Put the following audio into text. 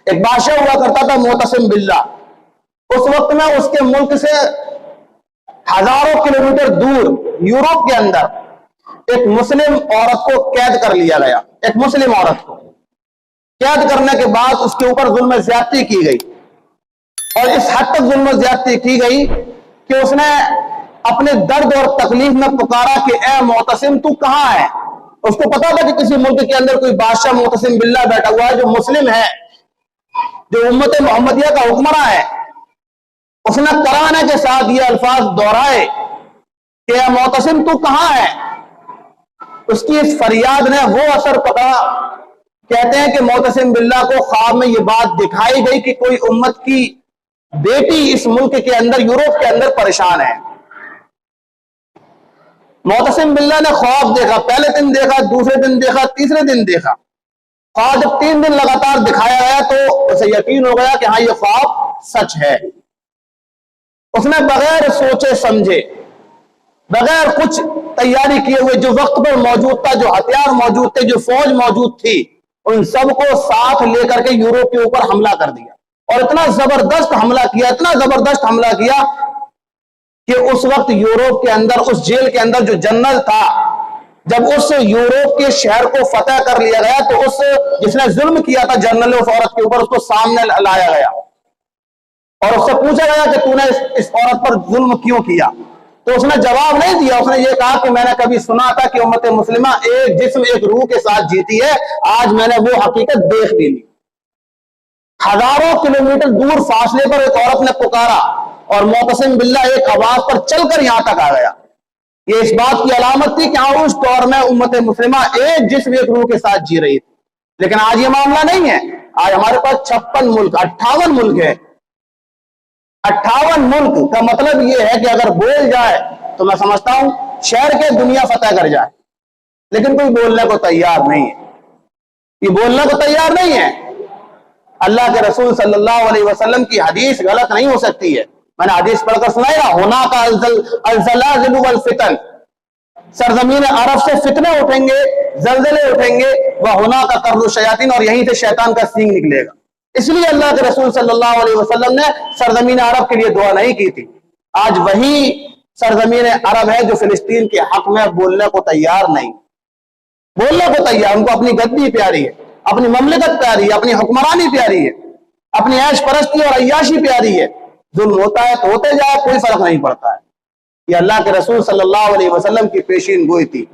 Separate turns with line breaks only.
ایک بادشاہ ہوا کرتا تھا معتصم باللہ. اس وقت میں اس کے ملک سے ہزاروں کلومیٹر دور یورپ کے اندر ایک مسلم عورت کو قید کر لیا گیا. ایک مسلم عورت کو قید کرنے کے بعد اس کے اوپر ظلم و زیادتی کی گئی، اور اس حد تک ظلم و زیادتی کی گئی کہ اس نے اپنے درد اور تکلیف میں پکارا کہ اے معتصم تو کہاں ہے. اس کو پتا تھا کہ کسی ملک کے اندر کوئی بادشاہ معتصم باللہ بیٹھا ہوا ہے جو مسلم ہے، جو امت محمدیہ کا حکمراں ہے. اس نے کرانے کے ساتھ یہ الفاظ دہرائے کہ اے معتصم تو کہاں ہے. اس کی اس فریاد نے وہ اثر پکڑا. کہتے ہیں کہ معتصم باللہ کو خواب میں یہ بات دکھائی گئی کہ کوئی امت کی بیٹی اس ملک کے اندر یورپ کے اندر پریشان ہے. معتصم باللہ نے خواب دیکھا، پہلے دن دیکھا، دوسرے دن دیکھا، تیسرے دن دیکھا. خواب جب 3 دن لگاتار دکھایا گیا تو اسے یقین ہو گیا کہ ہاں یہ خواب سچ ہے. اس نے بغیر سوچے سمجھے، بغیر کچھ تیاری کیے ہوئے، جو وقت پر موجود تھا، جو ہتھیار موجود تھے، جو فوج موجود تھی، ان سب کو ساتھ لے کر کے یورپ کے اوپر حملہ کر دیا. اور اتنا زبردست حملہ کیا، اتنا زبردست حملہ کیا کہ اس وقت یورپ کے اندر، اس جیل کے اندر جو جنرل تھا، جب اس یورپ کے شہر کو فتح کر لیا گیا تو اس جس نے ظلم کیا تھا جنرل اس عورت کے اوپر، اس کو سامنے لایا گیا اور اس سے پوچھا گیا کہ تو نے اس عورت پر ظلم کیوں کیا. تو اس نے جواب نہیں دیا. اس نے یہ کہا کہ میں نے کبھی سنا تھا کہ امت مسلمہ ایک جسم ایک روح کے ساتھ جیتی ہے، آج میں نے وہ حقیقت دیکھ لی. ہزاروں کلومیٹر دور فاصلے پر ایک عورت نے پکارا اور معتصم باللہ ایک آواز پر چل کر یہاں تک آ گیا. یہ اس بات کی علامت تھی کہ ہاں اس دور میں امت مسلمہ ایک جسم ایک روح کے ساتھ جی رہی تھی. لیکن آج یہ معاملہ نہیں ہے. آج ہمارے پاس 56 ملک، 58 ملک ہے. 58 ملک کا مطلب یہ ہے کہ اگر بول جائے تو میں سمجھتا ہوں شہر کے دنیا فتح کر جائے، لیکن کوئی بولنے کو تیار نہیں ہے. یہ بولنے کو تیار نہیں ہے. اللہ کے رسول صلی اللہ علیہ وسلم کی حدیث غلط نہیں ہو سکتی ہے. میں نے حدیث پڑھ کر سنائی نا، ہونا کا الزلازل والفتن، سرزمین عرب سے فتنے اٹھیں گے، زلزلے اٹھیں گے، وہ ہونا کا قرن الشیاطین، اور یہیں سے شیطان کا سینگ نکلے گا. اس لیے اللہ کے رسول صلی اللہ علیہ وسلم نے سرزمین عرب کے لیے دعا نہیں کی تھی. آج وہی سرزمین عرب ہے جو فلسطین کے حق میں بولنے کو تیار نہیں، بولنے کو تیار. ان کو اپنی گدی پیاری ہے، اپنی مملکت پیاری ہے، اپنی حکمرانی پیاری ہے، اپنی عیش پرستی اور عیاشی پیاری ہے. ظلم ہوتا ہے تو ہوتے جائے، کوئی فرق نہیں پڑتا ہے. یہ اللہ کے رسول صلی اللہ علیہ وسلم کی پیشین گوئی تھی.